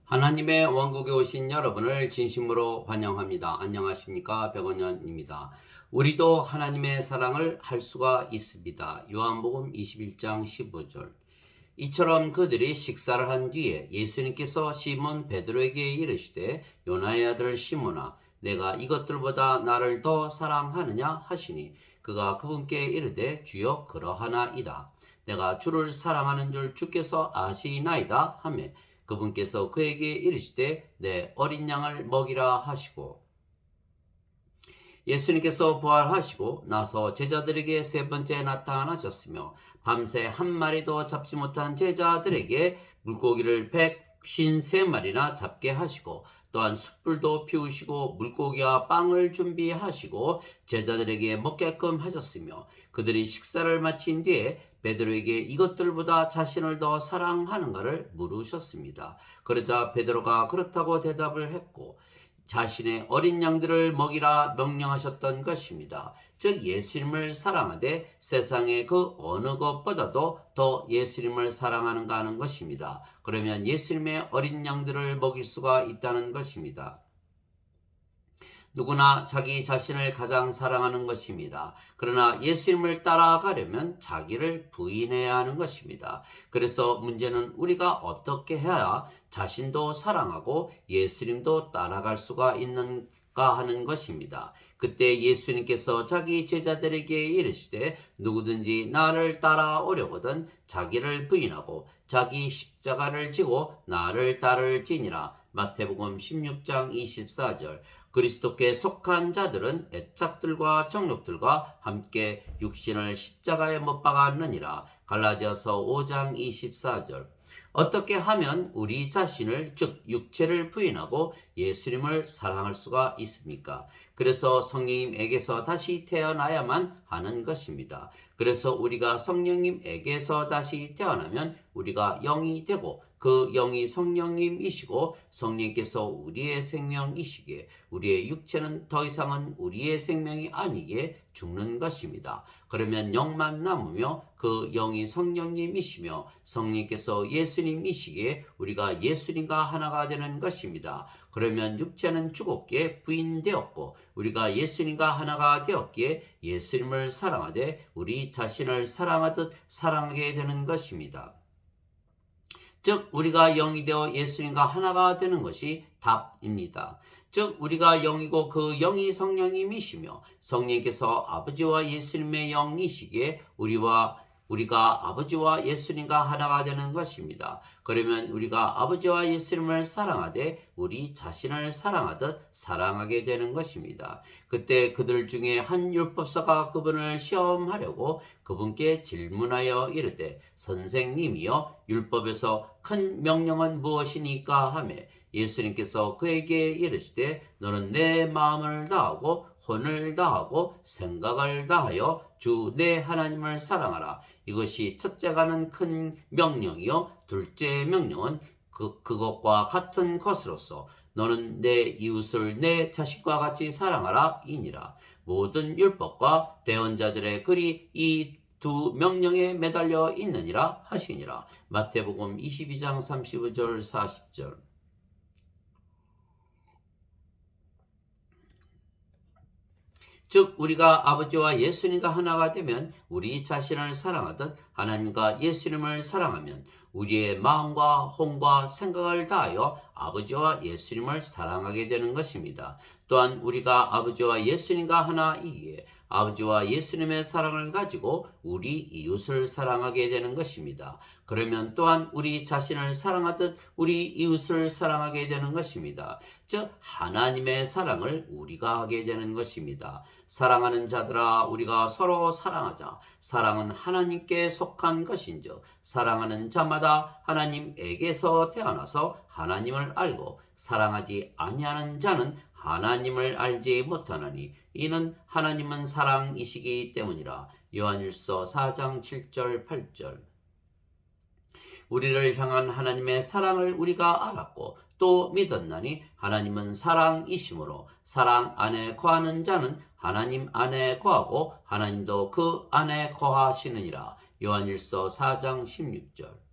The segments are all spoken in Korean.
하나님의 왕국에 오신 여러분을 진심으로 환영합니다. 안녕하십니까? 백원현입니다. 우리도 하나님의 사랑을 할 수가 있습니다. 요한복음 21장 15절. 이처럼 그들이 식사를 한 뒤에 예수님께서 시몬 베드로에게 이르시되 요나의 아들 시몬아 내가 이것들보다 나를 더 사랑하느냐 하시니 그가 그분께 이르되 주여 그러하나이다. 내가 주를 사랑하는 줄 주께서 아시나이다 하며 그분께서 그에게 이르시되 내 어린 양을 먹이라 하시고 예수님께서 부활하시고 나서 제자들에게 세 번째 나타나셨으며 밤새 한 마리도 잡지 못한 제자들에게 물고기를 153마리나 잡게 하시고 또한 숯불도 피우시고 물고기와 빵을 준비하시고 제자들에게 먹게끔 하셨으며 그들이 식사를 마친 뒤에 베드로에게 이것들보다 자신을 더 사랑하는가를 물으셨습니다. 그러자 베드로가 그렇다고 대답을 했고 자신의 어린 양들을 먹이라 명령하셨던 것입니다. 즉 예수님을 사랑하되 세상의 그 어느 것보다도 더 예수님을 사랑하는가 하는 것입니다. 그러면 예수님의 어린 양들을 먹일 수가 있다는 것입니다. 누구나 자기 자신을 가장 사랑하는 것입니다. 그러나 예수님을 따라가려면 자기를 부인해야 하는 것입니다. 그래서 문제는 우리가 어떻게 해야 자신도 사랑하고 예수님도 따라갈 수가 있는가 하는 것입니다. 그때 예수님께서 자기 제자들에게 이르시되 누구든지 나를 따라오려거든 자기를 부인하고 자기 십자가를 지고 나를 따를지니라. 마태복음 16장 24절. 그리스도께 속한 자들은 애착들과 정욕들과 함께 육신을 십자가에 못 박았느니라. 갈라디아서 5장 24절. 어떻게 하면 우리 자신을 즉 육체를 부인하고 예수님을 사랑할 수가 있습니까? 그래서 성령님에게서 다시 태어나야만 하는 것입니다. 그래서 우리가 성령님에게서 다시 태어나면 우리가 영이 되고 그 영이 성령님이시고 성령께서 우리의 생명이시기에 우리의 육체는 더 이상은 우리의 생명이 아니기에 죽는 것입니다. 그러면 영만 남으며 그 영이 성령님이시며 성령께서 예수님이시기에 우리가 예수님과 하나가 되는 것입니다. 그러면 육체는 죽었기에 부인되었고 우리가 예수님과 하나가 되었기에 예수님을 사랑하되 우리 자신을 사랑하듯 사랑하게 되는 것입니다. 즉 우리가 영이 되어 예수님과 하나가 되는 것이 답입니다. 즉 우리가 영이고 그 영이 성령님이시며 성령께서 아버지와 예수님의 영이시기에 우리가 아버지와 예수님과 하나가 되는 것입니다. 그러면 우리가 아버지와 예수님을 사랑하되 우리 자신을 사랑하듯 사랑하게 되는 것입니다. 그때 그들 중에 한 율법사가 그분을 시험하려고 그분께 질문하여 이르되 선생님이여 율법에서 큰 명령은 무엇이니까 하며 예수님께서 그에게 이르시되 너는 내 마음을 다하고 혼을 다하고 생각을 다하여 주 내 하나님을 사랑하라. 이것이 첫째가는 큰 명령이요 둘째 명령은 그것과 같은 것으로서 너는 내 이웃을 내 자식과 같이 사랑하라 이니라. 모든 율법과 대언자들의 글이 이 두 명령에 매달려 있느니라 하시니라. 마태복음 22장 35절 40절. 즉 우리가 아버지와 예수님과 하나가 되면 우리 자신을 사랑하듯 하나님과 예수님을 사랑하면 우리의 마음과 혼과 생각을 다하여 아버지와 예수님을 사랑하게 되는 것입니다. 또한 우리가 아버지와 예수님과 하나이기에 아버지와 예수님의 사랑을 가지고 우리 이웃을 사랑하게 되는 것입니다. 그러면 또한 우리 자신을 사랑하듯 우리 이웃을 사랑하게 되는 것입니다. 즉 하나님의 사랑을 우리가 하게 되는 것입니다. 사랑하는 자들아 우리가 서로 사랑하자. 사랑은 하나님께 속한 것인즉 사랑하는 자마다 하나님에게서 태어나서 하나님을 알고 사랑하지 아니하는 자는 하나님을 알지 못하나니 이는 하나님은 사랑이시기 때문이라. 요한일서 4장 7절 8절. 우리를 향한 하나님의 사랑을 우리가 알았고 또 믿었나니 하나님은 사랑이시므로 사랑 안에 거하는 자는 하나님 안에 거하고 하나님도 그 안에 거하시느니라. 요한일서 4장 16절.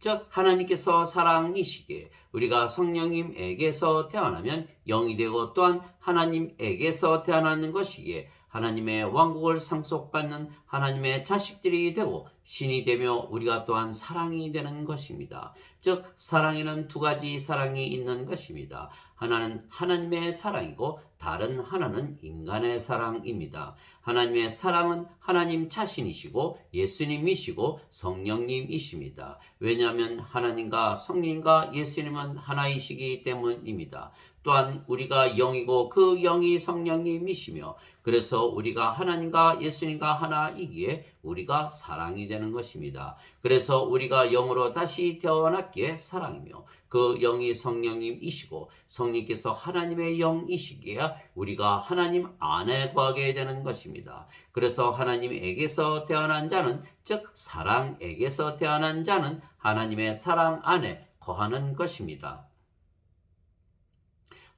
즉 하나님께서 사랑이시기에 우리가 성령님에게서 태어나면 영이 되고 또한 하나님에게서 태어나는 것이기에 하나님의 왕국을 상속받는 하나님의 자식들이 되고 신이 되며 우리가 또한 사랑이 되는 것입니다. 즉 사랑에는 두 가지 사랑이 있는 것입니다. 하나는 하나님의 사랑이고 다른 하나는 인간의 사랑입니다. 하나님의 사랑은 하나님 자신이시고 예수님이시고 성령님이십니다. 왜냐하면 하나님과 성령과 예수님은 하나이시기 때문입니다. 또한 우리가 영이고 그 영이 성령님이시며 그래서 우리가 하나님과 예수님과 하나이기에 우리가 사랑이 되는 것입니다. 그래서 우리가 영으로 다시 태어났기에 사랑이며 그 영이 성령님이시고 성령께서 하나님의 영이시기에 우리가 하나님 안에 거하게 되는 것입니다. 그래서 하나님에게서 태어난 자는 즉 사랑에게서 태어난 자는 하나님의 사랑 안에 거하는 것입니다.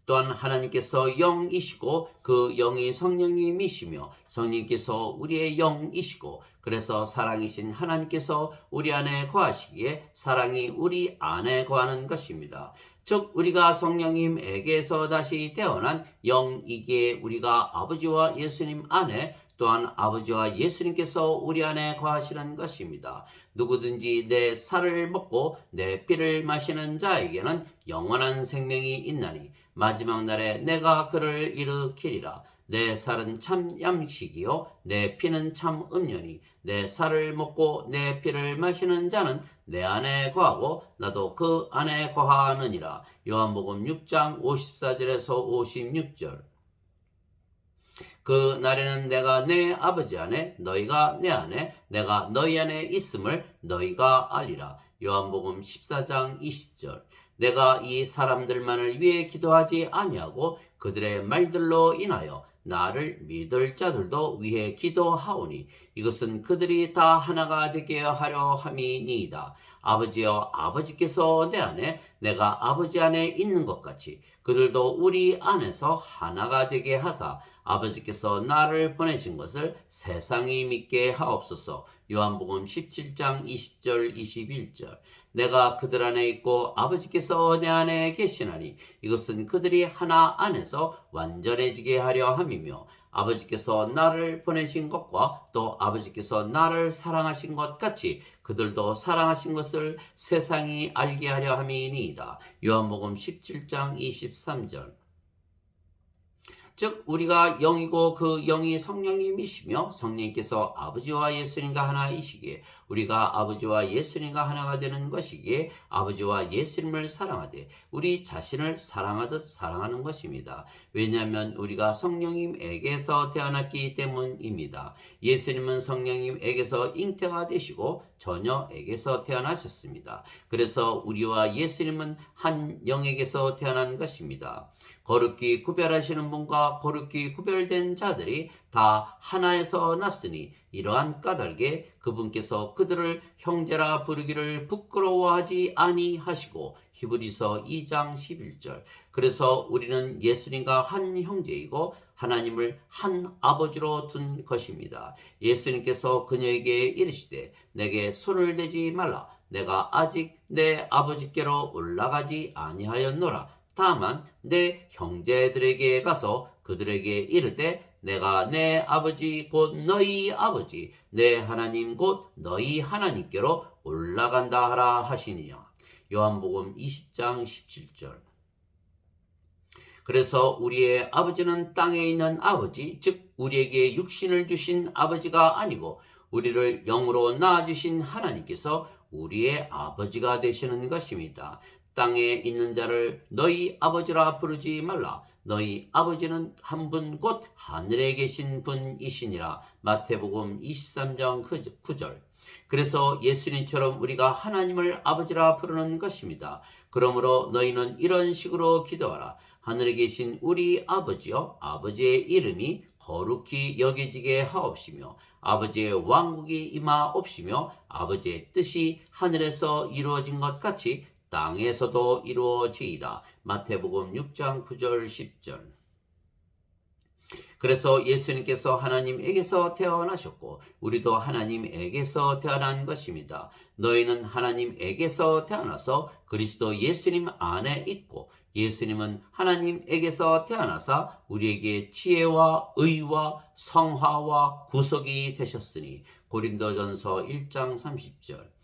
또한 하나님께서 영이시고 그 영이 성령님이시며 성령께서 우리의 영이시고 그래서 사랑이신 하나님께서 우리 안에 거하시기에 사랑이 우리 안에 거하는 것입니다. 즉 우리가 성령님에게서 다시 태어난 영이기에 우리가 아버지와 예수님 안에 또한 아버지와 예수님께서 우리 안에 거하시는 것입니다. 누구든지 내 살을 먹고 내 피를 마시는 자에게는 영원한 생명이 있나니 마지막 날에 내가 그를 일으키리라. 내 살은 참 양식이요 내 피는 참 음료니 내 살을 먹고 내 피를 마시는 자는 내 안에 거하고 나도 그 안에 거하느니라. 요한복음 6장 54절에서 56절. 그 날에는 내가 내 아버지 안에 너희가 내 안에 내가 너희 안에 있음을 너희가 알리라. 요한복음 14장 20절. 내가 이 사람들만을 위해 기도하지 아니하고 그들의 말들로 인하여 나를 믿을 자들도 위해 기도하오니 이것은 그들이 다 하나가 되게 하려 함이니이다. 아버지여 아버지께서 내 안에 내가 아버지 안에 있는 것 같이 그들도 우리 안에서 하나가 되게 하사 아버지께서 나를 보내신 것을 세상이 믿게 하옵소서. 요한복음 17장 20절 21절. 내가 그들 안에 있고 아버지께서 내 안에 계시나니 이것은 그들이 하나 안에서 완전해지게 하려 함이며 아버지께서 나를 보내신 것과 또 아버지께서 나를 사랑하신 것 같이 그들도 사랑하신 것을 세상이 알게 하려 함이니이다. 요한복음 17장 23절. 즉 우리가 영이고 그 영이 성령님이시며 성령께서 아버지와 예수님과 하나이시기에 우리가 아버지와 예수님과 하나가 되는 것이기에 아버지와 예수님을 사랑하되 우리 자신을 사랑하듯 사랑하는 것입니다. 왜냐하면 우리가 성령님에게서 태어났기 때문입니다. 예수님은 성령님에게서 잉태가 되시고 처녀에게서 태어나셨습니다. 그래서 우리와 예수님은 한 영에게서 태어난 것입니다. 거룩히 구별하시는 분과 거룩히 구별된 자들이 다 하나에서 났으니 이러한 까닭에 그분께서 그들을 형제라 부르기를 부끄러워하지 아니하시고 히브리서 2장 11절. 그래서 우리는 예수님과 한 형제이고 하나님을 한 아버지로 둔 것입니다. 예수님께서 그녀에게 이르시되 내게 손을 대지 말라. 내가 아직 내 아버지께로 올라가지 아니하였노라. 다만 내 형제들에게 가서 그들에게 이르되 내가 내 아버지 곧 너희 아버지 내 하나님 곧 너희 하나님께로 올라간다 하라 하시니라. 요한복음 20장 17절. 그래서 우리의 아버지는 땅에 있는 아버지 즉 우리에게 육신을 주신 아버지가 아니고 우리를 영으로 낳아주신 하나님께서 우리의 아버지가 되시는 것입니다. 땅에 있는 자를 너희 아버지라 부르지 말라. 너희 아버지는 한 분 곧 하늘에 계신 분이시니라. 마태복음 23장 9절. 그래서 예수님처럼 우리가 하나님을 아버지라 부르는 것입니다. 그러므로 너희는 이런 식으로 기도하라. 하늘에 계신 우리 아버지여 아버지의 이름이 거룩히 여겨지게 하옵시며 아버지의 왕국이 임하옵시며 아버지의 뜻이 하늘에서 이루어진 것 같이 땅에서도 이루어지이다. 마태복음 6장 9절 10절. 그래서 예수님께서 하나님에게서 태어나셨고 우리도 하나님에게서 태어난 것입니다. 너희는 하나님에게서 태어나서 그리스도 예수님 안에 있고 예수님은 하나님에게서 태어나사 우리에게 지혜와 의와 성화와 구속이 되셨으니 고린도전서 1장 30절.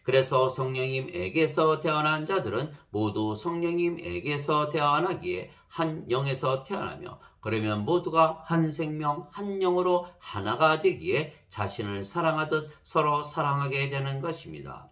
그래서 성령님에게서 태어난 자들은 모두 성령님에게서 태어나기에 한 영에서 태어나며 그러면 모두가 한 생명 한 영으로 하나가 되기에 자신을 사랑하듯 서로 사랑하게 되는 것입니다.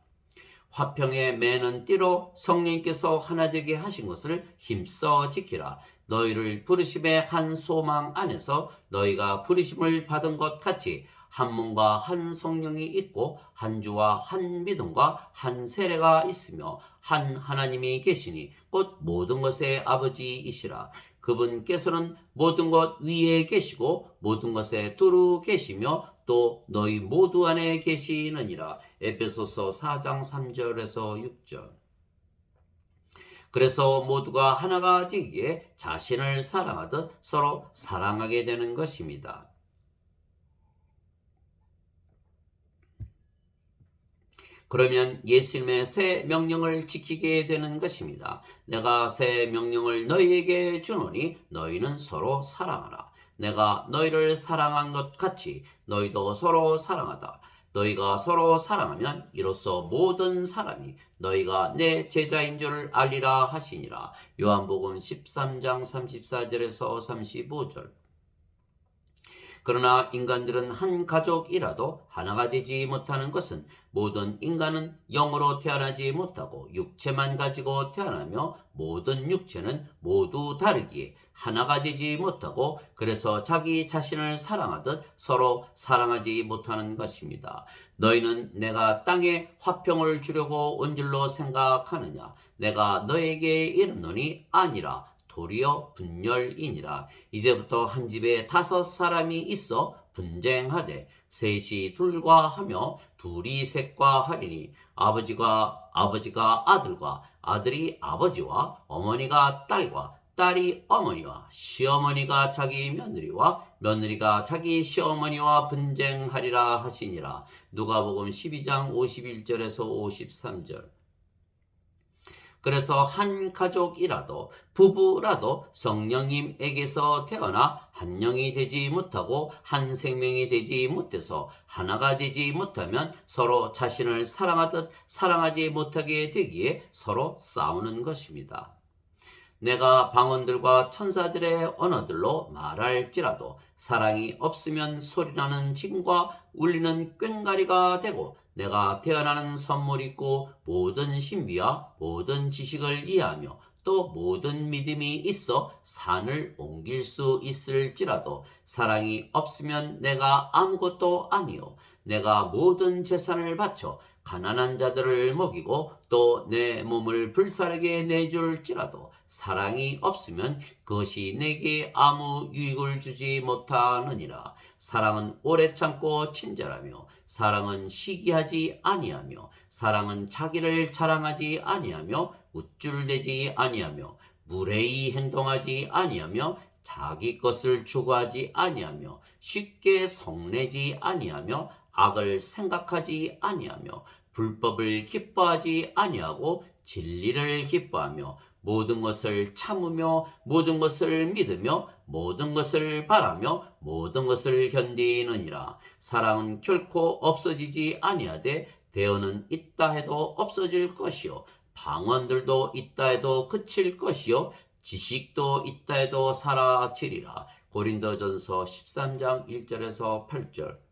화평에 매는 띠로 성령께서 하나 되게 하신 것을 힘써 지키라. 너희를 부르심의 한 소망 안에서 너희가 부르심을 받은 것 같이 한 몸과 한 성령이 있고 한 주와 한 믿음과 한 세례가 있으며 한 하나님이 계시니 곧 모든 것의 아버지이시라. 그분께서는 모든 것 위에 계시고 모든 것에 두루 계시며 또 너희 모두 안에 계시느니라. 에베소서 4장 3절에서 6절. 그래서 모두가 하나가 되기에 자신을 사랑하듯 서로 사랑하게 되는 것입니다. 그러면 예수님의 새 명령을 지키게 되는 것입니다. 내가 새 명령을 너희에게 주노니 너희는 서로 사랑하라. 내가 너희를 사랑한 것 같이 너희도 서로 사랑하다. 너희가 서로 사랑하면 이로써 모든 사람이 너희가 내 제자인 줄 알리라 하시니라. 요한복음 13장 34절에서 35절. 그러나 인간들은 한 가족이라도 하나가 되지 못하는 것은 모든 인간은 영으로 태어나지 못하고 육체만 가지고 태어나며 모든 육체는 모두 다르기에 하나가 되지 못하고 그래서 자기 자신을 사랑하듯 서로 사랑하지 못하는 것입니다. 너희는 내가 땅에 화평을 주려고 온 줄로 생각하느냐? 내가 너에게 이르노니 아니라 도리어 분열이니라. 이제부터 한 집에 5사람이 있어 분쟁하되 셋이 둘과 하며 둘이 셋과 하리니 아버지가 아들과 아들이 아버지와 어머니가 딸과 딸이 어머니와 시어머니가 자기 며느리와 며느리가 자기 시어머니와 분쟁하리라 하시니라. 누가복음 12장 51절에서 53절. 그래서 한 가족이라도 부부라도 성령님에게서 태어나 한 영이 되지 못하고 한 생명이 되지 못해서 하나가 되지 못하면 서로 자신을 사랑하듯 사랑하지 못하게 되기에 서로 싸우는 것입니다. 내가 방언들과 천사들의 언어들로 말할지라도 사랑이 없으면 소리나는 징과 울리는 꽹과리가 되고 내가 태어나는 선물 있고 모든 신비와 모든 지식을 이해하며 또 모든 믿음이 있어 산을 옮길 수 있을지라도 사랑이 없으면 내가 아무것도 아니요 내가 모든 재산을 바쳐 가난한 자들을 먹이고 또 내 몸을 불사르게 내줄지라도 사랑이 없으면 그것이 내게 아무 유익을 주지 못하느니라. 사랑은 오래 참고 친절하며 사랑은 시기하지 아니하며 사랑은 자기를 자랑하지 아니하며 우쭐대지 아니하며 무례히 행동하지 아니하며 자기 것을 추구하지 아니하며 쉽게 성내지 아니하며 악을 생각하지 아니하며 불법을 기뻐하지 아니하고 진리를 기뻐하며 모든 것을 참으며 모든 것을 믿으며 모든 것을 바라며 모든 것을 견디느니라. 사랑은 결코 없어지지 아니하되 대언은 있다 해도 없어질 것이요 방언들도 있다 해도 그칠 것이요 지식도 있다 해도 사라지리라. 고린도전서 13장 1절에서 8절.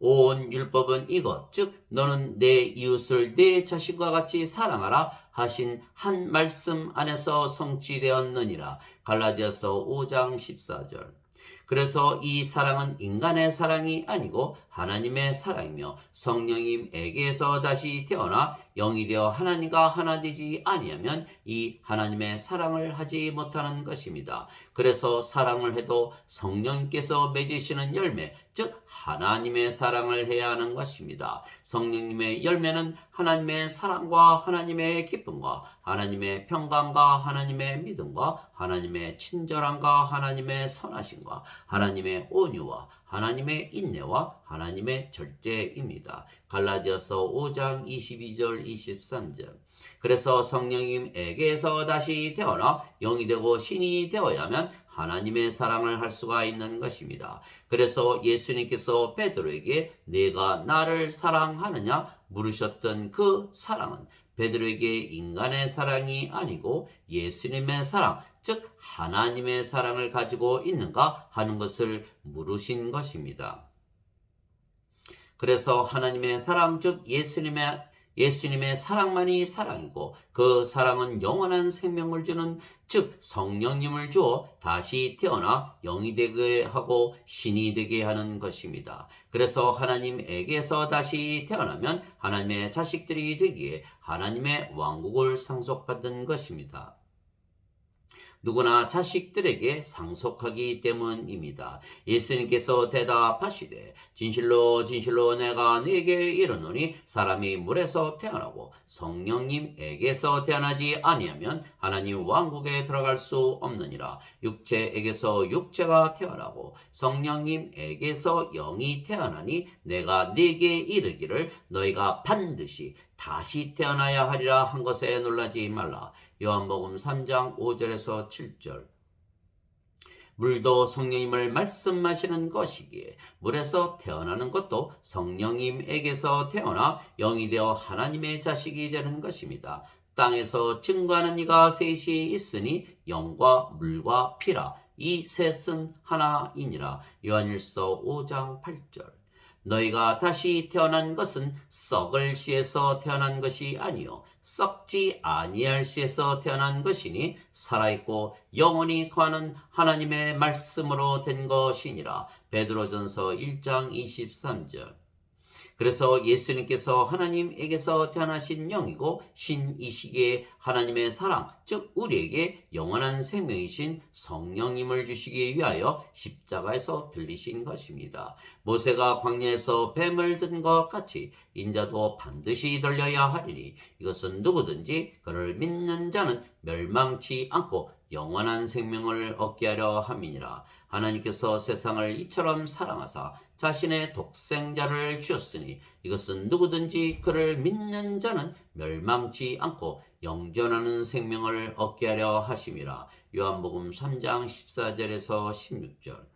온 율법은 이것 즉 너는 내 이웃을 내 자신과 같이 사랑하라 하신 한 말씀 안에서 성취되었느니라. 갈라디아서 5장 14절. 그래서 이 사랑은 인간의 사랑이 아니고 하나님의 사랑이며 성령님에게서 다시 태어나 영이 되어 하나님과 하나 되지 아니하면 이 하나님의 사랑을 하지 못하는 것입니다. 그래서 사랑을 해도 성령님께서 맺으시는 열매, 즉 하나님의 사랑을 해야 하는 것입니다. 성령님의 열매는 하나님의 사랑과 하나님의 기쁨과 하나님의 평강과 하나님의 믿음과 하나님의 친절함과 하나님의 선하심과 하나님의 온유와 하나님의 인내와 하나님의 절제입니다. 갈라디아서 5장 22절 23절. 그래서 성령님에게서 다시 태어나 영이 되고 신이 되어야만 하나님의 사랑을 할 수가 있는 것입니다. 그래서 예수님께서 베드로에게 내가 나를 사랑하느냐 물으셨던 그 사랑은 베드로에게 인간의 사랑이 아니고 예수님의 사랑, 즉 하나님의 사랑을 가지고 있는가 하는 것을 물으신 것입니다. 그래서 하나님의 사랑, 즉 예수님의 사랑만이 사랑이고 그 사랑은 영원한 생명을 주는, 즉 성령님을 주어 다시 태어나 영이 되게 하고 신이 되게 하는 것입니다. 그래서 하나님에게서 다시 태어나면 하나님의 자식들이 되기에 하나님의 왕국을 상속받은 것입니다. 누구나 자식들에게 상속하기 때문입니다. 예수님께서 대답하시되 진실로 진실로 내가 네게 이르노니 사람이 물에서 태어나고 성령님에게서 태어나지 아니하면 하나님 왕국에 들어갈 수 없느니라. 육체에게서 육체가 태어나고 성령님에게서 영이 태어나니 내가 네게 이르기를 너희가 반드시 다시 태어나야 하리라 한 것에 놀라지 말라. 요한복음 3장 5절에서 7절. 물도 성령님을 말씀하시는 것이기에 물에서 태어나는 것도 성령님에게서 태어나 영이 되어 하나님의 자식이 되는 것입니다. 땅에서 증거하는 이가 셋이 있으니 영과 물과 피라. 이 셋은 하나이니라. 요한일서 5장 8절. 너희가 다시 태어난 것은 썩을 씨에서 태어난 것이 아니요 썩지 아니할 씨에서 태어난 것이니 살아있고 영원히 거하는 하나님의 말씀으로 된 것이니라. 베드로전서 1장 23절. 그래서 예수님께서 하나님에게서 태어나신 영이고 신이시기에 하나님의 사랑, 즉 우리에게 영원한 생명이신 성령님을 주시기 위하여 십자가에서 들리신 것입니다. 모세가 광야에서 뱀을 든 것 같이 인자도 반드시 들려야 하리니 이것은 누구든지 그를 믿는 자는 멸망치 않고 영원한 생명을 얻게 하려 함이니라. 하나님께서 세상을 이처럼 사랑하사 자신의 독생자를 주셨으니 이것은 누구든지 그를 믿는 자는 멸망치 않고 영존하는 생명을 얻게 하려 하심이라. 요한복음 3장 14절에서 16절.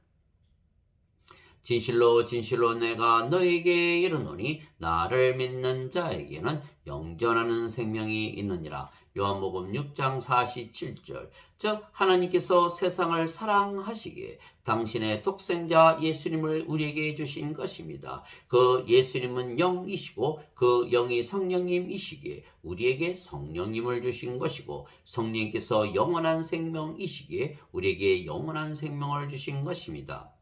진실로 진실로 내가 너에게 이르노니 나를 믿는 자에게는 영존하는 생명이 있느니라. 요한복음 6장 47절. 즉 하나님께서 세상을 사랑하시기에 당신의 독생자 예수님을 우리에게 주신 것입니다. 그 예수님은 영이시고 그 영이 성령님이시기에 우리에게 성령님을 주신 것이고 성령님께서 영원한 생명이시기에 우리에게 영원한 생명을 주신 것입니다.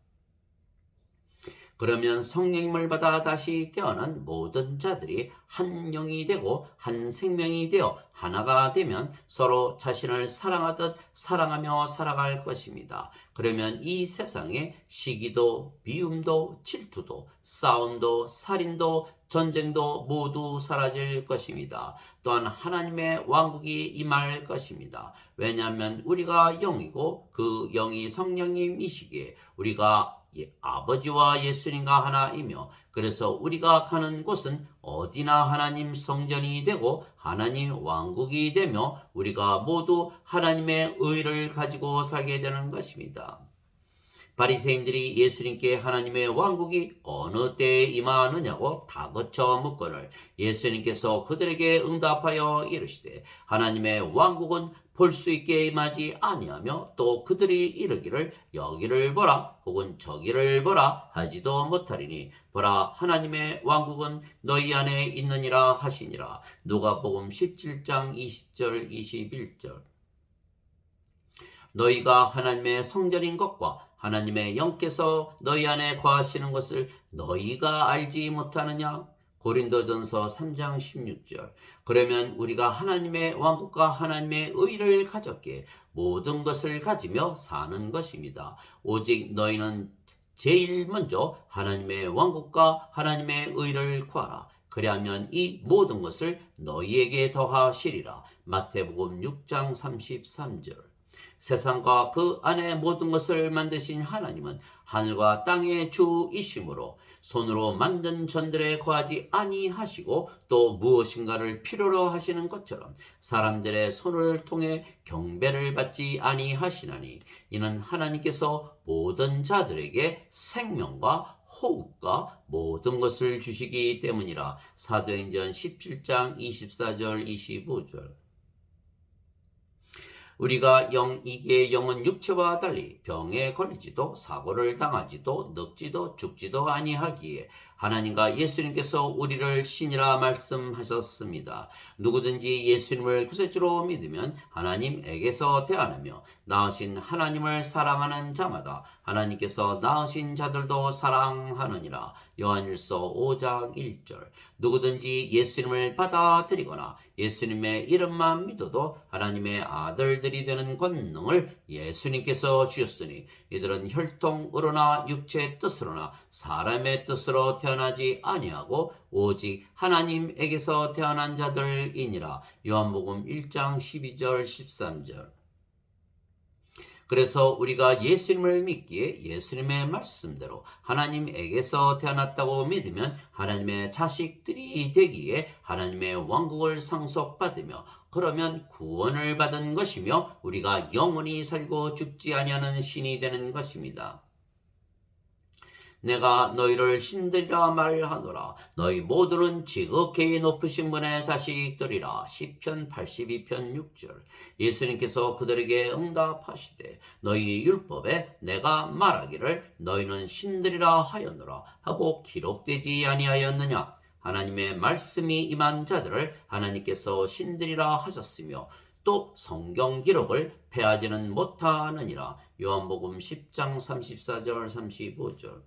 그러면 성령님을 받아 다시 태어난 모든 자들이 한 영이 되고 한 생명이 되어 하나가 되면 서로 자신을 사랑하듯 사랑하며 살아갈 것입니다. 그러면 이 세상에 시기도 미움도 질투도 싸움도 살인도 전쟁도 모두 사라질 것입니다. 또한 하나님의 왕국이 임할 것입니다. 왜냐하면 우리가 영이고 그 영이 성령님이시기에 우리가 아버지와 예수님과 하나이며 그래서 우리가 가는 곳은 어디나 하나님 성전이 되고 하나님 왕국이 되며 우리가 모두 하나님의 의를 가지고 살게 되는 것입니다. 바리새인들이 예수님께 하나님의 왕국이 어느 때에 임하느냐고 다그쳐 묻거늘 예수님께서 그들에게 응답하여 이르시되 하나님의 왕국은 볼 수 있게 임하지 아니하며 또 그들이 이르기를 여기를 보라 혹은 저기를 보라 하지도 못하리니 보라 하나님의 왕국은 너희 안에 있느니라 하시니라. 누가복음 17장 20절 21절. 너희가 하나님의 성전인 것과 하나님의 영께서 너희 안에 거하시는 것을 너희가 알지 못하느냐? 고린도전서 3장 16절. 그러면 우리가 하나님의 왕국과 하나님의 의를 가졌기에 모든 것을 가지며 사는 것입니다. 오직 너희는 제일 먼저 하나님의 왕국과 하나님의 의를 구하라. 그리하면 이 모든 것을 너희에게 더하시리라. 마태복음 6장 33절. 세상과 그 안에 모든 것을 만드신 하나님은 하늘과 땅의 주이시므로 손으로 만든 전들에 거하지 아니하시고 또 무엇인가를 필요로 하시는 것처럼 사람들의 손을 통해 경배를 받지 아니하시나니 이는 하나님께서 모든 자들에게 생명과 호흡과 모든 것을 주시기 때문이라. 사도행전 17장 24절 25절. 우리가 이게 영은 육체와 달리 병에 걸리지도 사고를 당하지도 늙지도 죽지도 아니하기에 하나님과 예수님께서 우리를 신이라 말씀하셨습니다. 누구든지 예수님을 구세주로 믿으면 하나님에게서 태어나며 낳으신 하나님을 사랑하는 자마다 하나님께서 낳으신 자들도 사랑하느니라. 요한일서 5장 1절. 누구든지 예수님을 받아들이거나 예수님의 이름만 믿어도 하나님의 아들들이 되는 권능을 예수님께서 주셨으니 이들은 혈통으로나 육체의 뜻으로나 사람의 뜻으로 태어나지 아니하고 오직 하나님에게서 태어난 자들이니라. 요한복음 1장 12절 13절. 그래서 우리가 예수님을 믿기에 예수님의 말씀대로 하나님에게서 태어났다고 믿으면 하나님의 자식들이 되기에 하나님의 왕국을 상속받으며 그러면 구원을 받은 것이며 우리가 영원히 살고 죽지 아니하는 신이 되는 것입니다. 내가 너희를 신들이라 말하노라. 너희 모두는 지극히 높으신 분의 자식들이라. 시편 82편 6절. 예수님께서 그들에게 응답하시되 너희 율법에 내가 말하기를 너희는 신들이라 하였노라 하고 기록되지 아니하였느냐? 하나님의 말씀이 임한 자들을 하나님께서 신들이라 하셨으며 또 성경 기록을 패하지는 못하느니라. 요한복음 10장 34절 35절.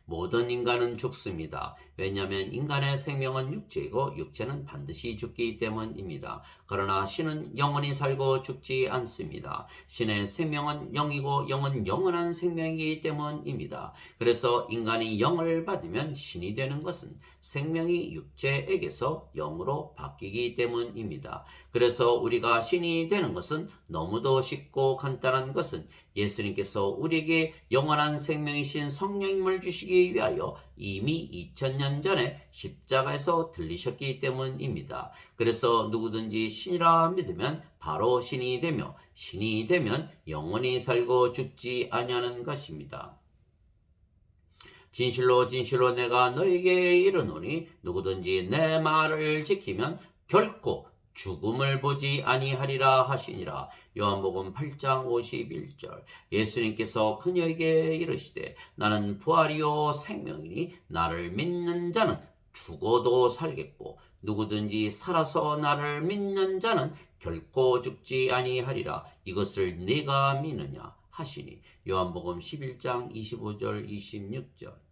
모든 인간은 죽습니다. 왜냐하면 인간의 생명은 육체이고 육체는 반드시 죽기 때문입니다. 그러나 신은 영원히 살고 죽지 않습니다. 신의 생명은 영이고 영은 영원한 생명이기 때문입니다. 그래서 인간이 영을 받으면 신이 되는 것은 생명이 육체에게서 영으로 바뀌기 때문입니다. 그래서 우리가 신이 되는 것은 너무도 쉽고 간단한 것은 예수님께서 우리에게 영원한 생명이신 성령님을 주시기 위하여 이미 2000년 전에 십자가에서 들리셨기 때문입니다. 그래서 누구든지 신이라 믿으면 바로 신이 되며 신이 되면 영원히 살고 죽지 아니하는 것입니다. 진실로 진실로 내가 너에게 이르노니 누구든지 내 말을 지키면 결코 죽음을 보지 아니하리라 하시니라. 요한복음 8장 51절. 예수님께서 그녀에게 이르시되 나는 부활이요 생명이니 나를 믿는 자는 죽어도 살겠고 누구든지 살아서 나를 믿는 자는 결코 죽지 아니하리라. 이것을 네가 믿느냐 하시니. 요한복음 11장 25절 26절.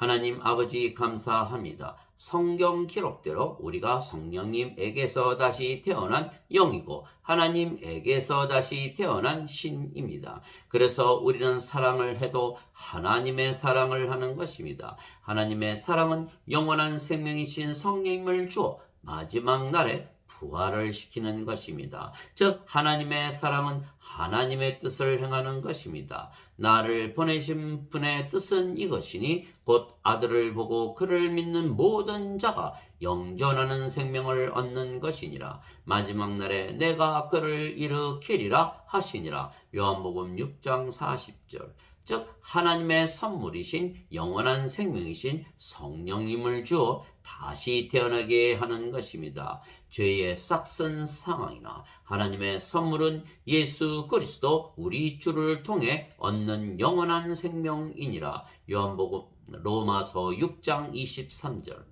하나님 아버지 감사합니다. 성경 기록대로 우리가 성령님에게서 다시 태어난 영이고 하나님에게서 다시 태어난 신입니다. 그래서 우리는 사랑을 해도 하나님의 사랑을 하는 것입니다. 하나님의 사랑은 영원한 생명이신 성령님을 주어 마지막 날에 부활을 시키는 것입니다. 즉 하나님의 사랑은 하나님의 뜻을 행하는 것입니다. 나를 보내신 분의 뜻은 이것이니 곧 아들을 보고 그를 믿는 모든 자가 영존하는 생명을 얻는 것이니라. 마지막 날에 내가 그를 일으키리라 하시니라. 요한복음 6장 40절. 즉 하나님의 선물이신 영원한 생명이신 성령님을 주어 다시 태어나게 하는 것입니다. 죄의 싹슨 상황이나 하나님의 선물은 예수 그리스도 우리 주를 통해 얻는 영원한 생명이니라. 요한복음 로마서 6장 23절.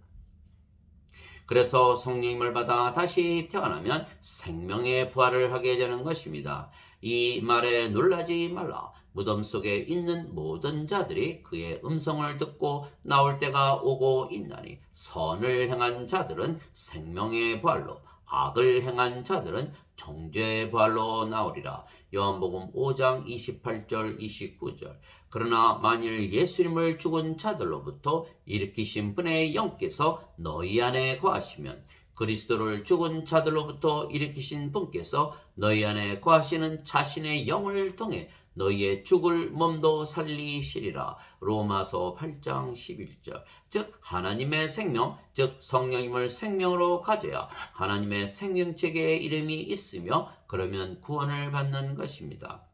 그래서 성령님을 받아 다시 태어나면 생명의 부활을 하게 되는 것입니다. 이 말에 놀라지 말라. 무덤 속에 있는 모든 자들이 그의 음성을 듣고 나올 때가 오고 있나니 선을 행한 자들은 생명의 부활로 악을 행한 자들은 정죄의 부활로 나오리라. 요한복음 5장 28절 29절. 그러나 만일 예수님을 죽은 자들로부터 일으키신 분의 영께서 너희 안에 거하시면 그리스도를 죽은 자들로부터 일으키신 분께서 너희 안에 거하시는 자신의 영을 통해 너희의 죽을 몸도 살리시리라. 로마서 8장 11절. 즉 하나님의 생명, 즉 성령님을 생명으로 가져야 하나님의 생명책에 이름이 있으며 그러면 구원을 받는 것입니다.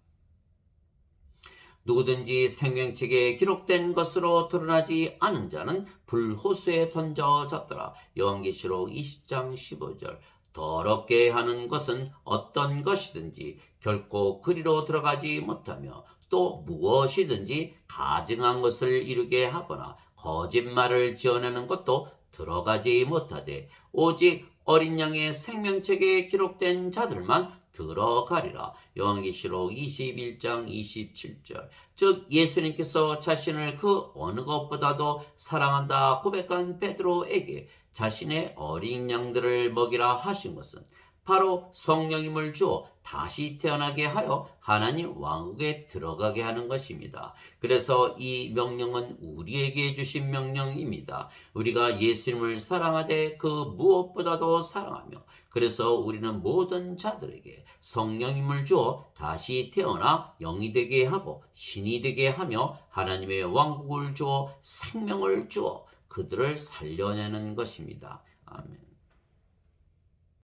누구든지 생명책에 기록된 것으로 드러나지 않은 자는 불호수에 던져졌더라. 요한계시록 20장 15절. 더럽게 하는 것은 어떤 것이든지 결코 그리로 들어가지 못하며 또 무엇이든지 가증한 것을 이루게 하거나 거짓말을 지어내는 것도 들어가지 못하되 오직 어린 양의 생명책에 기록된 자들만 들어가리라. 요한계시록 21장 27절. 즉 예수님께서 자신을 그 어느 것보다도 사랑한다 고백한 베드로에게 자신의 어린 양들을 먹이라 하신 것은 바로 성령님을 주어 다시 태어나게 하여 하나님 왕국에 들어가게 하는 것입니다. 그래서 이 명령은 우리에게 주신 명령입니다. 우리가 예수님을 사랑하되 그 무엇보다도 사랑하며 그래서 우리는 모든 자들에게 성령님을 주어 다시 태어나 영이 되게 하고 신이 되게 하며 하나님의 왕국을 주어 생명을 주어 그들을 살려내는 것입니다. 아멘.